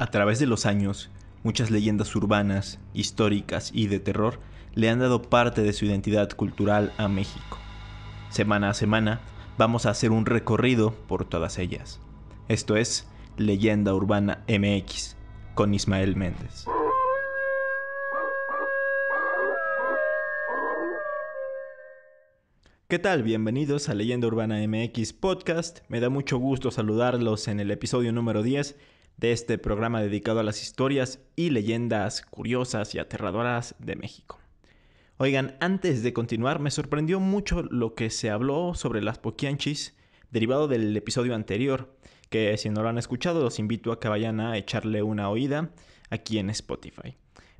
A través de los años, muchas leyendas urbanas, históricas y de terror le han dado parte de su identidad cultural a México. Semana a semana, vamos a hacer un recorrido por todas ellas. Esto es Leyenda Urbana MX, con Ismael Méndez. ¿Qué tal? Bienvenidos a Leyenda Urbana MX Podcast. Me da mucho gusto saludarlos en el episodio número 10 de este programa dedicado a las historias y leyendas curiosas y aterradoras de México. Oigan, antes de continuar, me sorprendió mucho lo que se habló sobre las poquianchis, derivado del episodio anterior, que si no lo han escuchado, los invito a que vayan a echarle una oída aquí en Spotify.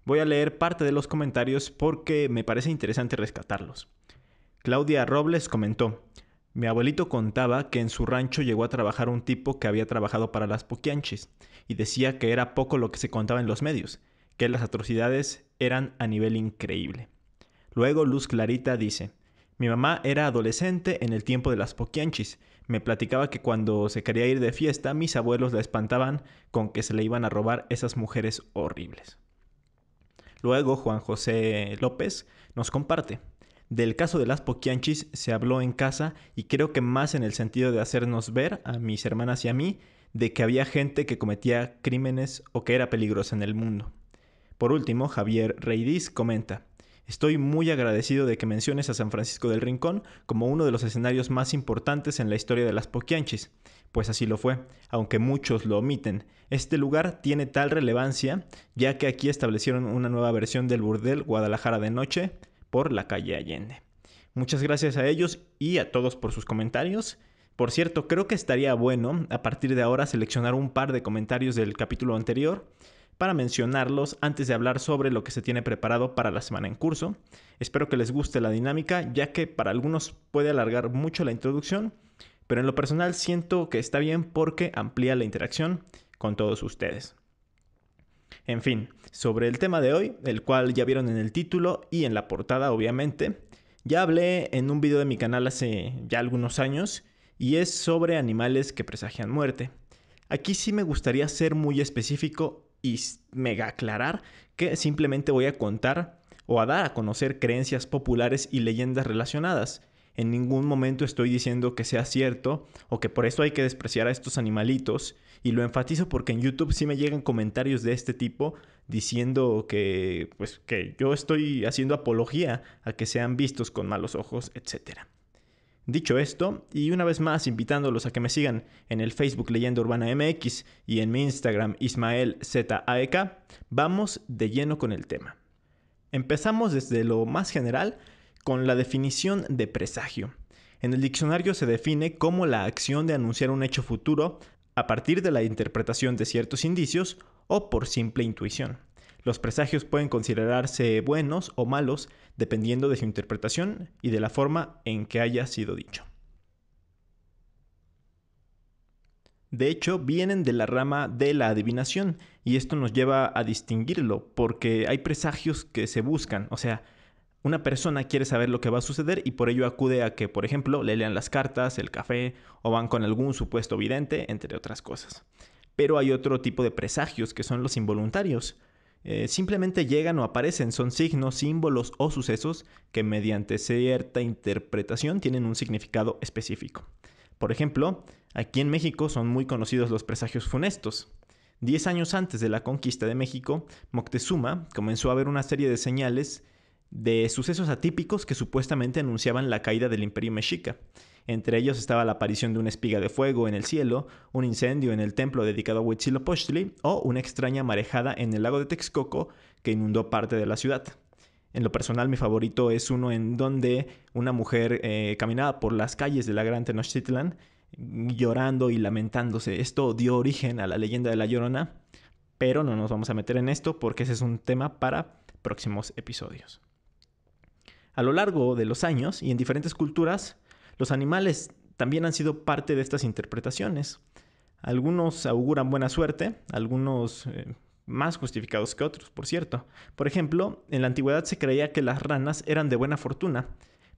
Voy a leer parte de los comentarios porque me parece interesante rescatarlos. Claudia Robles comentó: mi abuelito contaba que en su rancho llegó a trabajar un tipo que había trabajado para las poquianchis y decía que era poco lo que se contaba en los medios, que las atrocidades eran a nivel increíble. Luego Luz Clarita dice: mi mamá era adolescente en el tiempo de las poquianchis. Me platicaba que cuando se quería ir de fiesta, mis abuelos la espantaban con que se le iban a robar esas mujeres horribles. Luego Juan José López nos comparte: del caso de las poquianchis se habló en casa y creo que más en el sentido de hacernos ver, a mis hermanas y a mí, de que había gente que cometía crímenes o que era peligrosa en el mundo. Por último, Javier Reidiz comenta: estoy muy agradecido de que menciones a San Francisco del Rincón como uno de los escenarios más importantes en la historia de las poquianchis, pues así lo fue, aunque muchos lo omiten. Este lugar tiene tal relevancia, ya que aquí establecieron una nueva versión del burdel Guadalajara de noche, por la calle Allende. Muchas gracias a ellos y a todos por sus comentarios. Por cierto, creo que estaría bueno a partir de ahora seleccionar un par de comentarios del capítulo anterior para mencionarlos antes de hablar sobre lo que se tiene preparado para la semana en curso. Espero que les guste la dinámica, ya que para algunos puede alargar mucho la introducción, pero en lo personal siento que está bien porque amplía la interacción con todos ustedes. En fin, sobre el tema de hoy, el cual ya vieron en el título y en la portada obviamente, ya hablé en un video de mi canal hace ya algunos años y es sobre animales que presagian muerte. Aquí sí me gustaría ser muy específico y mega aclarar que simplemente voy a contar o a dar a conocer creencias populares y leyendas relacionadas. En ningún momento estoy diciendo que sea cierto o que por eso hay que despreciar a estos animalitos, y lo enfatizo porque en YouTube sí me llegan comentarios de este tipo diciendo que yo estoy haciendo apología a que sean vistos con malos ojos, etc. Dicho esto, y una vez más invitándolos a que me sigan en el Facebook Leyenda Urbana MX y en mi Instagram IsmaelZAEK, vamos de lleno con el tema. Empezamos desde lo más general con la definición de presagio. En el diccionario se define como la acción de anunciar un hecho futuro a partir de la interpretación de ciertos indicios o por simple intuición. Los presagios pueden considerarse buenos o malos dependiendo de su interpretación y de la forma en que haya sido dicho. De hecho, vienen de la rama de la adivinación y esto nos lleva a distinguirlo porque hay presagios que se buscan, o sea, una persona quiere saber lo que va a suceder y por ello acude a que, por ejemplo, le lean las cartas, el café o van con algún supuesto vidente, entre otras cosas. Pero hay otro tipo de presagios que son los involuntarios. Simplemente llegan o aparecen, son signos, símbolos o sucesos que mediante cierta interpretación tienen un significado específico. Por ejemplo, aquí en México son muy conocidos los presagios funestos. 10 años antes de la conquista de México, Moctezuma comenzó a ver una serie de señales de sucesos atípicos que supuestamente anunciaban la caída del Imperio Mexica. Entre ellos estaba la aparición de una espiga de fuego en el cielo, un incendio en el templo dedicado a Huitzilopochtli o una extraña marejada en el lago de Texcoco que inundó parte de la ciudad. En lo personal, mi favorito es uno en donde una mujer caminaba por las calles de la Gran Tenochtitlan llorando y lamentándose. Esto dio origen a la leyenda de La Llorona, pero no nos vamos a meter en esto porque ese es un tema para próximos episodios. A lo largo de los años y en diferentes culturas, los animales también han sido parte de estas interpretaciones. Algunos auguran buena suerte, algunos más justificados que otros, por cierto. Por ejemplo, en la antigüedad se creía que las ranas eran de buena fortuna,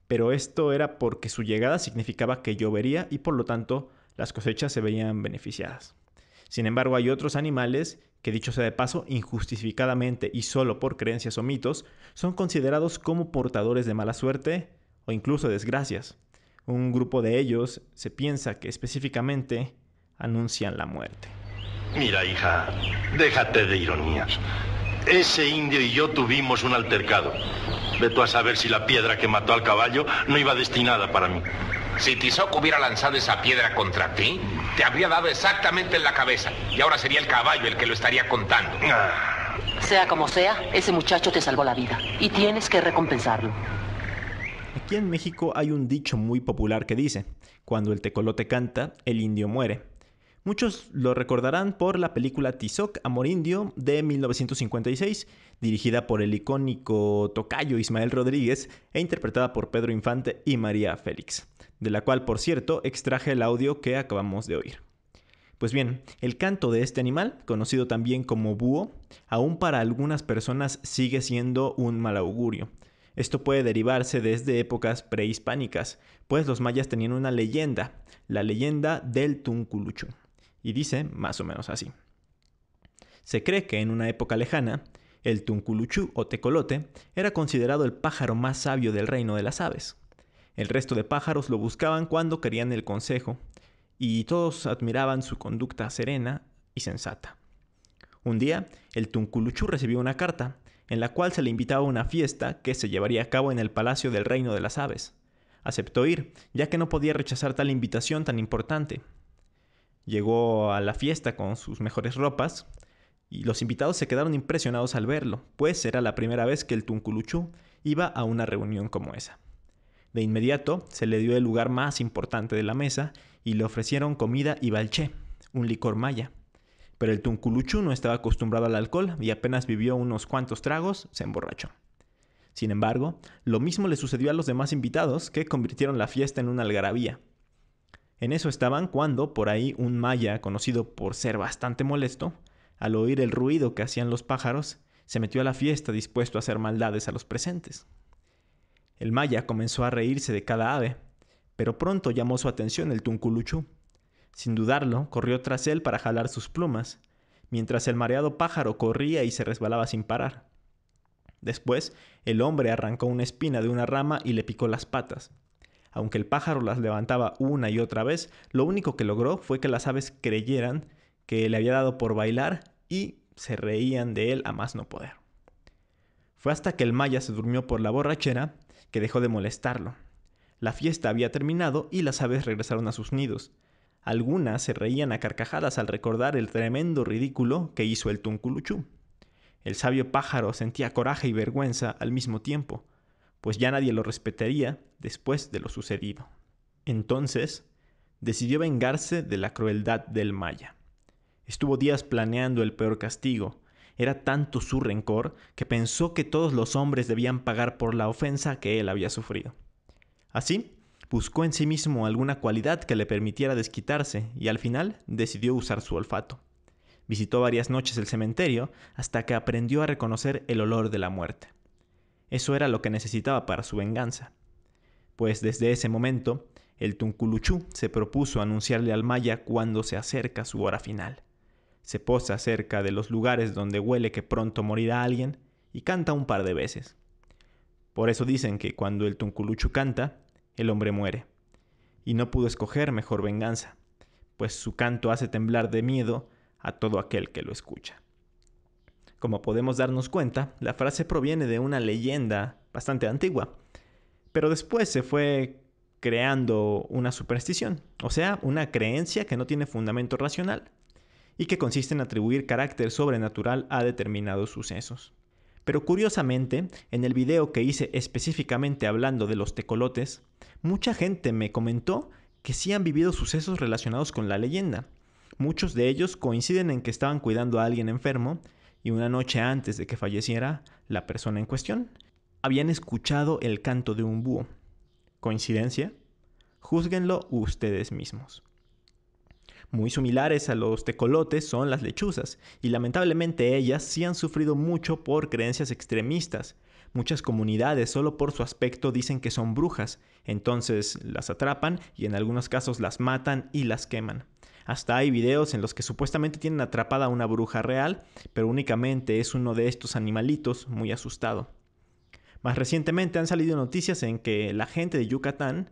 pero esto era porque su llegada significaba que llovería y por lo tanto las cosechas se veían beneficiadas. Sin embargo, hay otros animales que dicho sea de paso, injustificadamente y solo por creencias o mitos, son considerados como portadores de mala suerte o incluso desgracias. Un grupo de ellos se piensa que específicamente anuncian la muerte. Mira, hija, déjate de ironías. Ese indio y yo tuvimos un altercado. Ve tú a saber si la piedra que mató al caballo no iba destinada para mí. Si Tizoc hubiera lanzado esa piedra contra ti, te habría dado exactamente en la cabeza. Y ahora sería el caballo el que lo estaría contando. Sea como sea, ese muchacho te salvó la vida. Y tienes que recompensarlo. Aquí en México hay un dicho muy popular que dice: cuando el tecolote canta, el indio muere. Muchos lo recordarán por la película Tizoc, Amor Indio, de 1956, dirigida por el icónico tocayo Ismael Rodríguez e interpretada por Pedro Infante y María Félix, de la cual, por cierto, extraje el audio que acabamos de oír. Pues bien, el canto de este animal, conocido también como búho, aún para algunas personas sigue siendo un mal augurio. Esto puede derivarse desde épocas prehispánicas, pues los mayas tenían una leyenda, la leyenda del Tunculuchu, y dice más o menos así. Se cree que en una época lejana, el Tunculuchu o tecolote era considerado el pájaro más sabio del reino de las aves. El resto de pájaros lo buscaban cuando querían el consejo, y todos admiraban su conducta serena y sensata. Un día, el Tunculuchu recibió una carta, en la cual se le invitaba a una fiesta que se llevaría a cabo en el Palacio del Reino de las Aves. Aceptó ir, ya que no podía rechazar tal invitación tan importante. Llegó a la fiesta con sus mejores ropas, y los invitados se quedaron impresionados al verlo, pues era la primera vez que el Tunculuchu iba a una reunión como esa. De inmediato se le dio el lugar más importante de la mesa y le ofrecieron comida y balché, un licor maya. Pero el Tunculuchu no estaba acostumbrado al alcohol y apenas vivió unos cuantos tragos, se emborrachó. Sin embargo, lo mismo le sucedió a los demás invitados, que convirtieron la fiesta en una algarabía. En eso estaban cuando, por ahí, un maya, conocido por ser bastante molesto, al oír el ruido que hacían los pájaros, se metió a la fiesta dispuesto a hacer maldades a los presentes. El maya comenzó a reírse de cada ave, pero pronto llamó su atención el Tunculuchu. Sin dudarlo, corrió tras él para jalar sus plumas, mientras el mareado pájaro corría y se resbalaba sin parar. Después, el hombre arrancó una espina de una rama y le picó las patas. Aunque el pájaro las levantaba una y otra vez, lo único que logró fue que las aves creyeran que le había dado por bailar y se reían de él a más no poder. Fue hasta que el maya se durmió por la borrachera que dejó de molestarlo. La fiesta había terminado y las aves regresaron a sus nidos. Algunas se reían a carcajadas al recordar el tremendo ridículo que hizo el Tunculuchu. El sabio pájaro sentía coraje y vergüenza al mismo tiempo, pues ya nadie lo respetaría después de lo sucedido. Entonces, decidió vengarse de la crueldad del maya. Estuvo días planeando el peor castigo. Era tanto su rencor que pensó que todos los hombres debían pagar por la ofensa que él había sufrido. Así, buscó en sí mismo alguna cualidad que le permitiera desquitarse y al final decidió usar su olfato. Visitó varias noches el cementerio hasta que aprendió a reconocer el olor de la muerte. Eso era lo que necesitaba para su venganza. Pues desde ese momento, el Tunculuchu se propuso anunciarle al maya cuando se acerca su hora final. Se posa cerca de los lugares donde huele que pronto morirá alguien y canta un par de veces. Por eso dicen que cuando el Tunculuchu canta, el hombre muere. Y no pudo escoger mejor venganza, pues su canto hace temblar de miedo a todo aquel que lo escucha. Como podemos darnos cuenta, la frase proviene de una leyenda bastante antigua, pero después se fue creando una superstición, o sea, una creencia que no tiene fundamento racional y que consiste en atribuir carácter sobrenatural a determinados sucesos. Pero curiosamente, en el video que hice específicamente hablando de los tecolotes, mucha gente me comentó que sí han vivido sucesos relacionados con la leyenda. Muchos de ellos coinciden en que estaban cuidando a alguien enfermo y una noche antes de que falleciera la persona en cuestión, habían escuchado el canto de un búho. ¿Coincidencia? Júzguenlo ustedes mismos. Muy similares a los tecolotes son las lechuzas, y lamentablemente ellas sí han sufrido mucho por creencias extremistas. Muchas comunidades solo por su aspecto dicen que son brujas, entonces las atrapan y en algunos casos las matan y las queman. Hasta hay videos en los que supuestamente tienen atrapada a una bruja real, pero únicamente es uno de estos animalitos muy asustado. Más recientemente han salido noticias en que la gente de Yucatán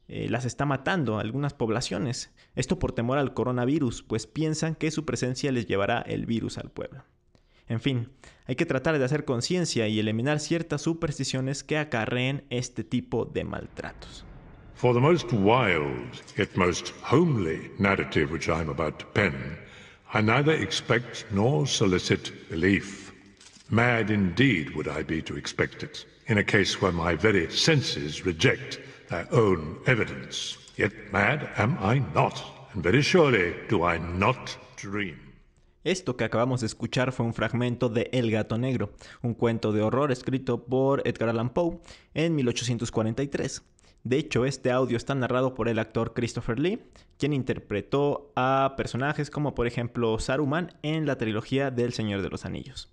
las está matando a algunas poblaciones. Esto por temor al coronavirus, pues piensan que su presencia les llevará el virus al pueblo. En fin, hay que tratar de hacer conciencia y eliminar ciertas supersticiones que acarreen este tipo de maltratos. For the most wild, yet most homely narrative which I am about to pen, I neither expect nor solicit belief. Mad indeed would I be to expect it, in a case where my very senses reject their own evidence. Yet mad am I not, and very surely do I not dream. Esto que acabamos de escuchar fue un fragmento de El gato negro, un cuento de horror escrito por Edgar Allan Poe en 1843. De hecho, este audio está narrado por el actor Christopher Lee, quien interpretó a personajes como por ejemplo Saruman en la trilogía del Señor de los Anillos.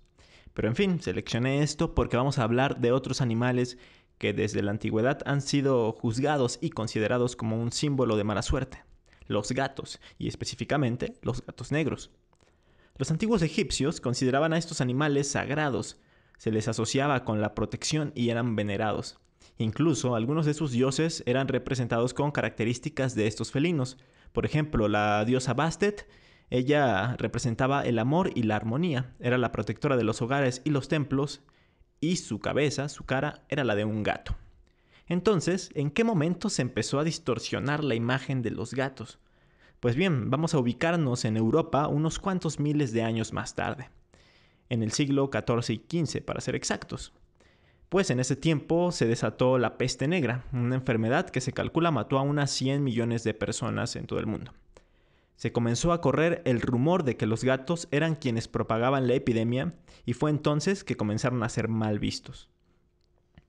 Pero en fin, seleccioné esto porque vamos a hablar de otros animales que desde la antigüedad han sido juzgados y considerados como un símbolo de mala suerte: los gatos, y específicamente los gatos negros. Los antiguos egipcios consideraban a estos animales sagrados, se les asociaba con la protección y eran venerados. Incluso algunos de sus dioses eran representados con características de estos felinos. Por ejemplo, la diosa Bastet, ella representaba el amor y la armonía, era la protectora de los hogares y los templos, y su cabeza, su cara, era la de un gato. Entonces, ¿en qué momento se empezó a distorsionar la imagen de los gatos? Pues bien, vamos a ubicarnos en Europa unos cuantos miles de años más tarde, en el siglo XIV y XV para ser exactos. Pues en ese tiempo se desató la peste negra, una enfermedad que se calcula mató a unas 100 millones de personas en todo el mundo. Se comenzó a correr el rumor de que los gatos eran quienes propagaban la epidemia y fue entonces que comenzaron a ser mal vistos.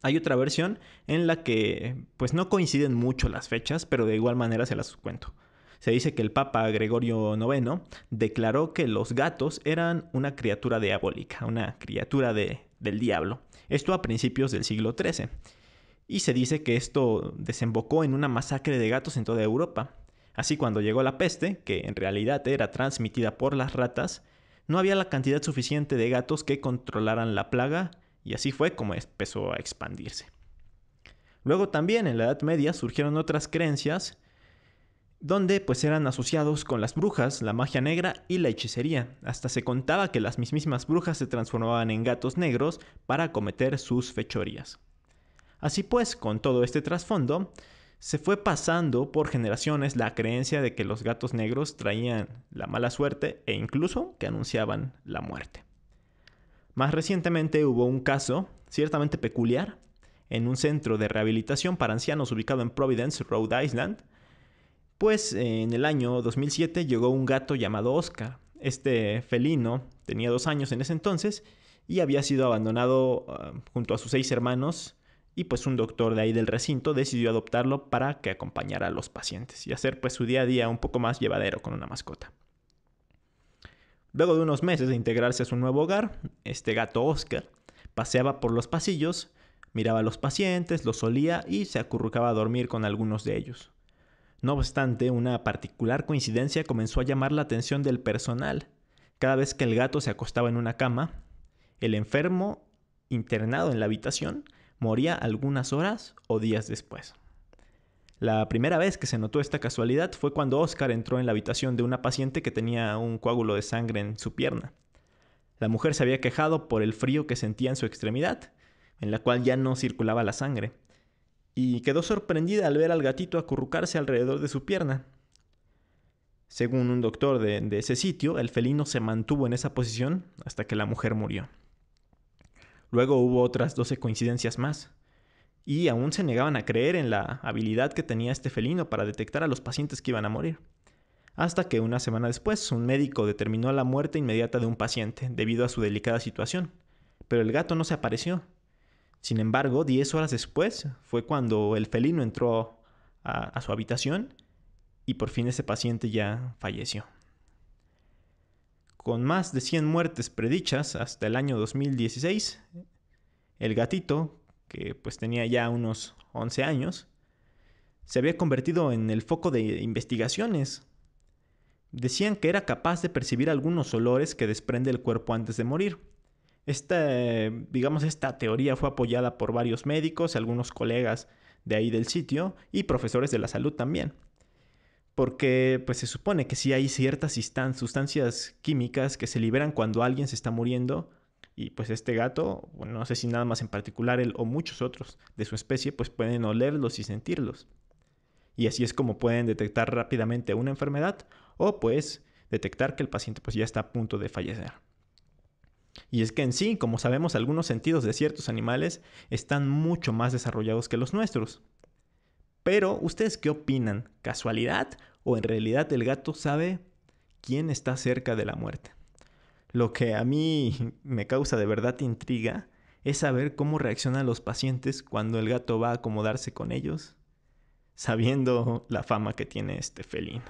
Hay otra versión en la que pues no coinciden mucho las fechas, pero de igual manera se las cuento. Se dice que el Papa Gregorio IX declaró que los gatos eran una criatura diabólica, una criatura del diablo. Esto a principios del siglo XIII. Y se dice que esto desembocó en una masacre de gatos en toda Europa. Así, cuando llegó la peste, que en realidad era transmitida por las ratas, no había la cantidad suficiente de gatos que controlaran la plaga, y así fue como empezó a expandirse. Luego también en la Edad Media surgieron otras creencias donde pues eran asociados con las brujas, la magia negra y la hechicería. Hasta se contaba que las mismas brujas se transformaban en gatos negros para cometer sus fechorías. Así pues, con todo este trasfondo, se fue pasando por generaciones la creencia de que los gatos negros traían la mala suerte e incluso que anunciaban la muerte. Más recientemente hubo un caso ciertamente peculiar en un centro de rehabilitación para ancianos ubicado en Providence, Rhode Island. Pues en el año 2007 llegó un gato llamado Oscar. Este felino tenía 2 años en ese entonces y había sido abandonado junto a sus 6 hermanos, y pues un doctor de ahí del recinto decidió adoptarlo para que acompañara a los pacientes y hacer pues su día a día un poco más llevadero con una mascota. Luego de unos meses de integrarse a su nuevo hogar, este gato Oscar paseaba por los pasillos, miraba a los pacientes, los olía y se acurrucaba a dormir con algunos de ellos. No obstante, una particular coincidencia comenzó a llamar la atención del personal. Cada vez que el gato se acostaba en una cama, el enfermo internado en la habitación moría algunas horas o días después. La primera vez que se notó esta casualidad fue cuando Oscar entró en la habitación de una paciente que tenía un coágulo de sangre en su pierna. La mujer se había quejado por el frío que sentía en su extremidad, en la cual ya no circulaba la sangre, y quedó sorprendida al ver al gatito acurrucarse alrededor de su pierna. Según un doctor de ese sitio, el felino se mantuvo en esa posición hasta que la mujer murió. Luego hubo otras 12 coincidencias más, y aún se negaban a creer en la habilidad que tenía este felino para detectar a los pacientes que iban a morir. Hasta que una semana después, un médico determinó la muerte inmediata de un paciente debido a su delicada situación, pero el gato no se apareció. Sin embargo, 10 horas después fue cuando el felino entró a su habitación y por fin ese paciente ya falleció. Con más de 100 muertes predichas hasta el año 2016, el gatito, que pues tenía ya unos 11 años, se había convertido en el foco de investigaciones. decían que era capaz de percibir algunos olores que desprende el cuerpo antes de morir. Esta teoría fue apoyada por varios médicos, algunos colegas de ahí del sitio y profesores de la salud también. Porque pues se supone que sí hay ciertas sustancias químicas que se liberan cuando alguien se está muriendo. Y pues este gato, bueno, no sé si nada más en particular él o muchos otros de su especie, pues pueden olerlos y sentirlos. Y así es como pueden detectar rápidamente una enfermedad o pues detectar que el paciente pues ya está a punto de fallecer. Y es que en sí, como sabemos, algunos sentidos de ciertos animales están mucho más desarrollados que los nuestros. Pero, ¿ustedes qué opinan? ¿Casualidad o en realidad el gato sabe quién está cerca de la muerte? Lo que a mí me causa de verdad intriga es saber cómo reaccionan los pacientes cuando el gato va a acomodarse con ellos, sabiendo la fama que tiene este felino.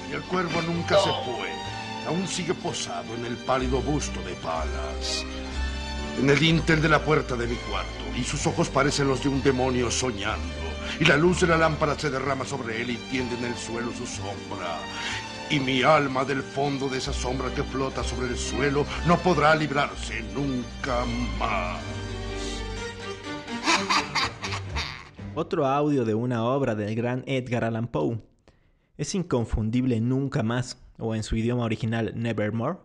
Y el cuervo nunca se fue. Aún sigue posado en el pálido busto de Palas, en el dintel de la puerta de mi cuarto, y sus ojos parecen los de un demonio soñando, y la luz de la lámpara se derrama sobre él y tiende en el suelo su sombra. Y mi alma del fondo de esa sombra que flota sobre el suelo no podrá librarse nunca más. Otro audio de una obra del gran Edgar Allan Poe. Es inconfundible Nunca Más, o en su idioma original Nevermore,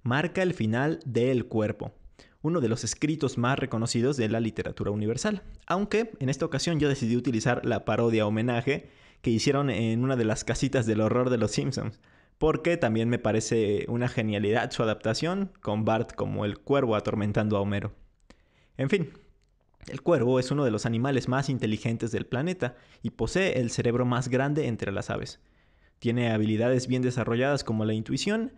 marca el final de El Cuervo, uno de los escritos más reconocidos de la literatura universal, aunque en esta ocasión yo decidí utilizar la parodia homenaje que hicieron en una de las casitas del horror de los Simpsons, porque también me parece una genialidad su adaptación, con Bart como el cuervo atormentando a Homero. En fin, el cuervo es uno de los animales más inteligentes del planeta y posee el cerebro más grande entre las aves. Tiene habilidades bien desarrolladas como la intuición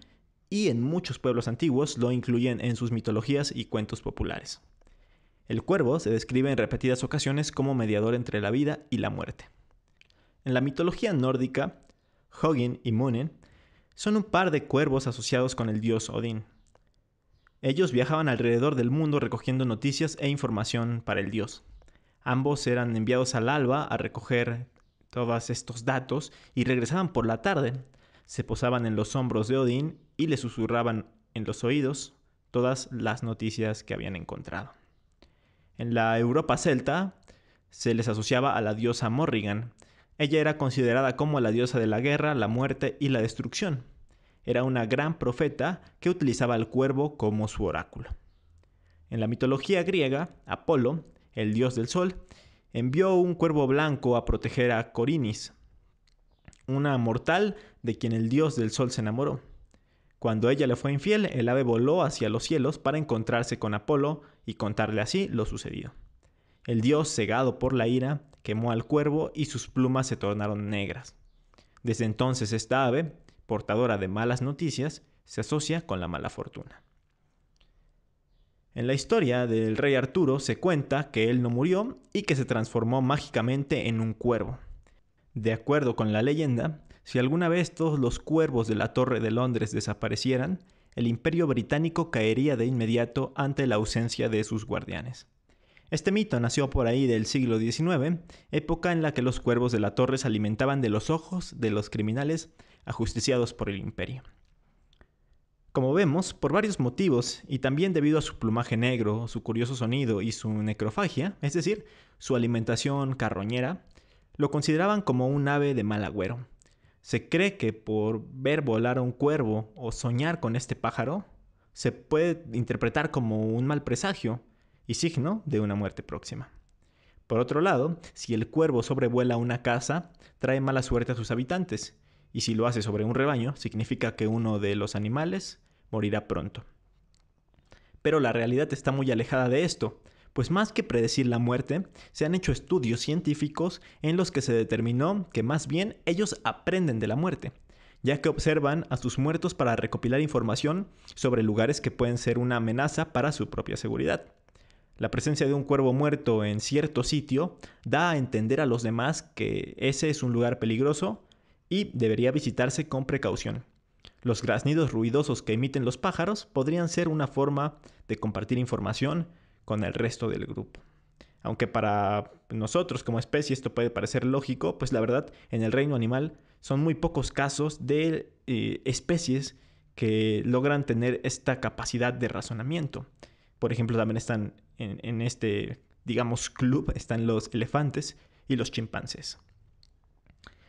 y en muchos pueblos antiguos lo incluyen en sus mitologías y cuentos populares. El cuervo se describe en repetidas ocasiones como mediador entre la vida y la muerte. En la mitología nórdica, Hugin y Munin son un par de cuervos asociados con el dios Odín. Ellos viajaban alrededor del mundo recogiendo noticias e información para el dios. Ambos eran enviados al alba a recoger todos estos datos y regresaban por la tarde. Se posaban en los hombros de Odín y le susurraban en los oídos todas las noticias que habían encontrado. En la Europa celta se les asociaba a la diosa Morrigan. Ella era considerada como la diosa de la guerra, la muerte y la destrucción. Era una gran profeta que utilizaba al cuervo como su oráculo. En la mitología griega, Apolo, el dios del sol, envió un cuervo blanco a proteger a Corinis, una mortal de quien el dios del sol se enamoró. Cuando ella le fue infiel, el ave voló hacia los cielos para encontrarse con Apolo y contarle así lo sucedido. El dios, cegado por la ira, quemó al cuervo y sus plumas se tornaron negras. Desde entonces esta ave, portadora de malas noticias, se asocia con la mala fortuna. En la historia del rey Arturo se cuenta que él no murió y que se transformó mágicamente en un cuervo. De acuerdo con la leyenda, si alguna vez todos los cuervos de la Torre de Londres desaparecieran, el Imperio Británico caería de inmediato ante la ausencia de sus guardianes. Este mito nació por ahí del siglo XIX, época en la que los cuervos de la torre se alimentaban de los ojos de los criminales ajusticiados por el imperio. Como vemos, por varios motivos, y también debido a su plumaje negro, su curioso sonido y su necrofagia, es decir, su alimentación carroñera, lo consideraban como un ave de mal agüero. Se cree que por ver volar a un cuervo o soñar con este pájaro, se puede interpretar como un mal presagio y signo de una muerte próxima. Por otro lado, si el cuervo sobrevuela una casa, trae mala suerte a sus habitantes, y si lo hace sobre un rebaño, significa que uno de los animales morirá pronto. Pero la realidad está muy alejada de esto, pues más que predecir la muerte, se han hecho estudios científicos en los que se determinó que más bien ellos aprenden de la muerte, ya que observan a sus muertos para recopilar información sobre lugares que pueden ser una amenaza para su propia seguridad. La presencia de un cuervo muerto en cierto sitio da a entender a los demás que ese es un lugar peligroso y debería visitarse con precaución. Los graznidos ruidosos que emiten los pájaros podrían ser una forma de compartir información con el resto del grupo. Aunque para nosotros como especie esto puede parecer lógico, pues la verdad en el reino animal son muy pocos casos de especies que logran tener esta capacidad de razonamiento. Por ejemplo, también están en este, digamos, club, están los elefantes y los chimpancés.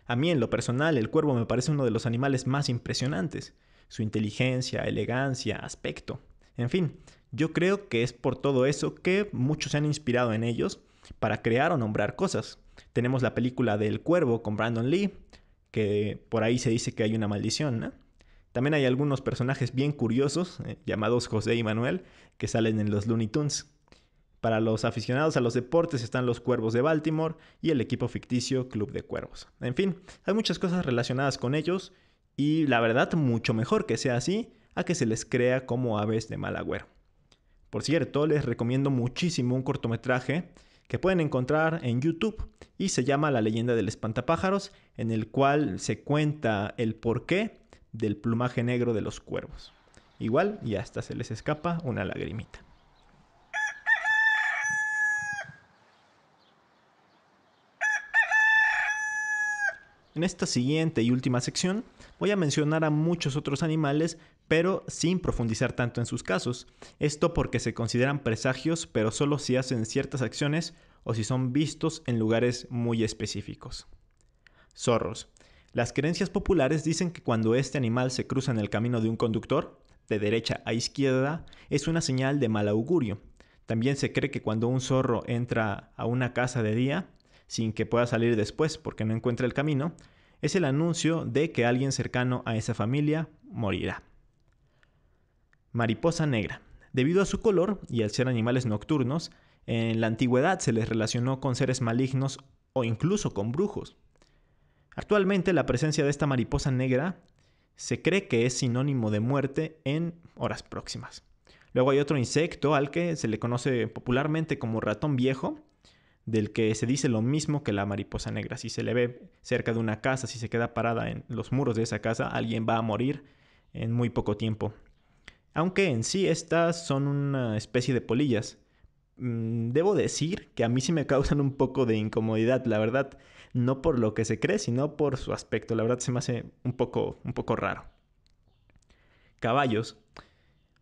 A mí, en lo personal, el cuervo me parece uno de los animales más impresionantes. Su inteligencia, elegancia, aspecto. En fin, yo creo que es por todo eso que muchos se han inspirado en ellos para crear o nombrar cosas. Tenemos la película del Cuervo con Brandon Lee, que por ahí se dice que hay una maldición, ¿no? También hay algunos personajes bien curiosos, llamados José y Manuel, que salen en los Looney Tunes. Para los aficionados a los deportes están los Cuervos de Baltimore y el equipo ficticio Club de Cuervos. En fin, hay muchas cosas relacionadas con ellos y la verdad mucho mejor que sea así a que se les crea como aves de mal agüero. Por cierto, les recomiendo muchísimo un cortometraje que pueden encontrar en YouTube y se llama La leyenda del espantapájaros, en el cual se cuenta el porqué del plumaje negro de los cuervos. Igual y hasta se les escapa una lagrimita. En esta siguiente y última sección voy a mencionar a muchos otros animales, pero sin profundizar tanto en sus casos. Esto porque se consideran presagios, pero solo si hacen ciertas acciones o si son vistos en lugares muy específicos. Zorros. Las creencias populares dicen que cuando este animal se cruza en el camino de un conductor, de derecha a izquierda, es una señal de mal augurio. También se cree que cuando un zorro entra a una casa de día, sin que pueda salir después porque no encuentra el camino, es el anuncio de que alguien cercano a esa familia morirá. Mariposa negra. Debido a su color y al ser animales nocturnos, en la antigüedad se les relacionó con seres malignos o incluso con brujos. Actualmente la presencia de esta mariposa negra se cree que es sinónimo de muerte en horas próximas. Luego hay otro insecto al que se le conoce popularmente como ratón viejo, del que se dice lo mismo que la mariposa negra. Si se le ve cerca de una casa, si se queda parada en los muros de esa casa, alguien va a morir en muy poco tiempo. Aunque en sí estas son una especie de polillas. Debo decir que a mí sí me causan un poco de incomodidad, la verdad, no por lo que se cree, sino por su aspecto. La verdad se me hace un poco raro. Caballos.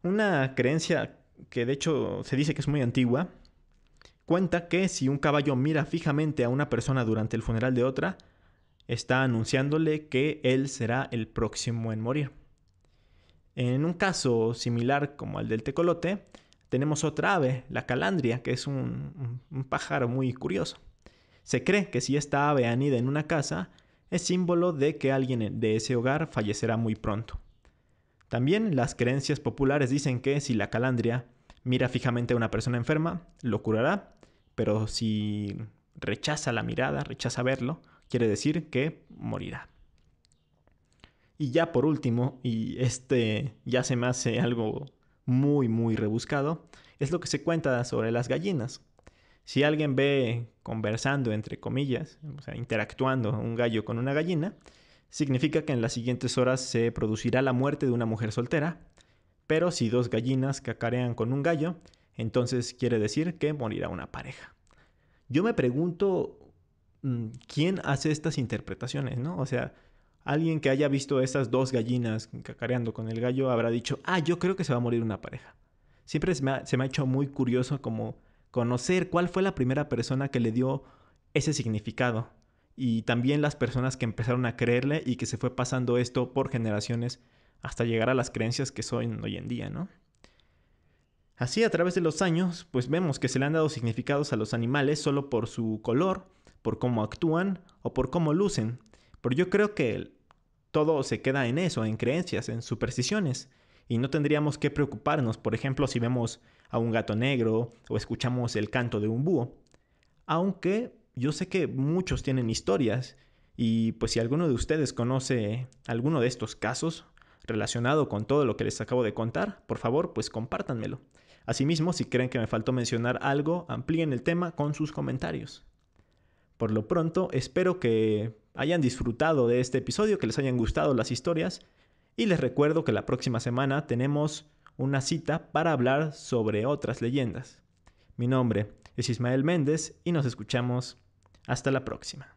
Una creencia que de hecho se dice que es muy antigua, cuenta que si un caballo mira fijamente a una persona durante el funeral de otra, está anunciándole que él será el próximo en morir. En un caso similar como al del tecolote, tenemos otra ave, la calandria, que es un pájaro muy curioso. Se cree que si esta ave anida en una casa, es símbolo de que alguien de ese hogar fallecerá muy pronto. También las creencias populares dicen que si la calandria mira fijamente a una persona enferma, lo curará, pero si rechaza la mirada, rechaza verlo, quiere decir que morirá. Y ya por último, y ya se me hace algo muy rebuscado, es lo que se cuenta sobre las gallinas. Si alguien ve conversando, entre comillas, o sea, interactuando un gallo con una gallina, significa que en las siguientes horas se producirá la muerte de una mujer soltera, pero si dos gallinas cacarean con un gallo, entonces quiere decir que morirá una pareja. Yo me pregunto, ¿quién hace estas interpretaciones, no? O sea, alguien que haya visto esas dos gallinas cacareando con el gallo habrá dicho, yo creo que se va a morir una pareja. Siempre se me ha hecho muy curioso como conocer cuál fue la primera persona que le dio ese significado. Y también las personas que empezaron a creerle y que se fue pasando esto por generaciones hasta llegar a las creencias que son hoy en día, ¿no? Así, a través de los años, pues vemos que se le han dado significados a los animales solo por su color, por cómo actúan o por cómo lucen. Pero yo creo que todo se queda en eso, en creencias, en supersticiones. Y no tendríamos que preocuparnos, por ejemplo, si vemos a un gato negro o escuchamos el canto de un búho. Aunque yo sé que muchos tienen historias y pues si alguno de ustedes conoce alguno de estos casos relacionado con todo lo que les acabo de contar, por favor, pues compártanmelo. Asimismo, si creen que me faltó mencionar algo, amplíen el tema con sus comentarios. Por lo pronto, espero que hayan disfrutado de este episodio, que les hayan gustado las historias. Y les recuerdo que la próxima semana tenemos una cita para hablar sobre otras leyendas. Mi nombre es Ismael Méndez y nos escuchamos hasta la próxima.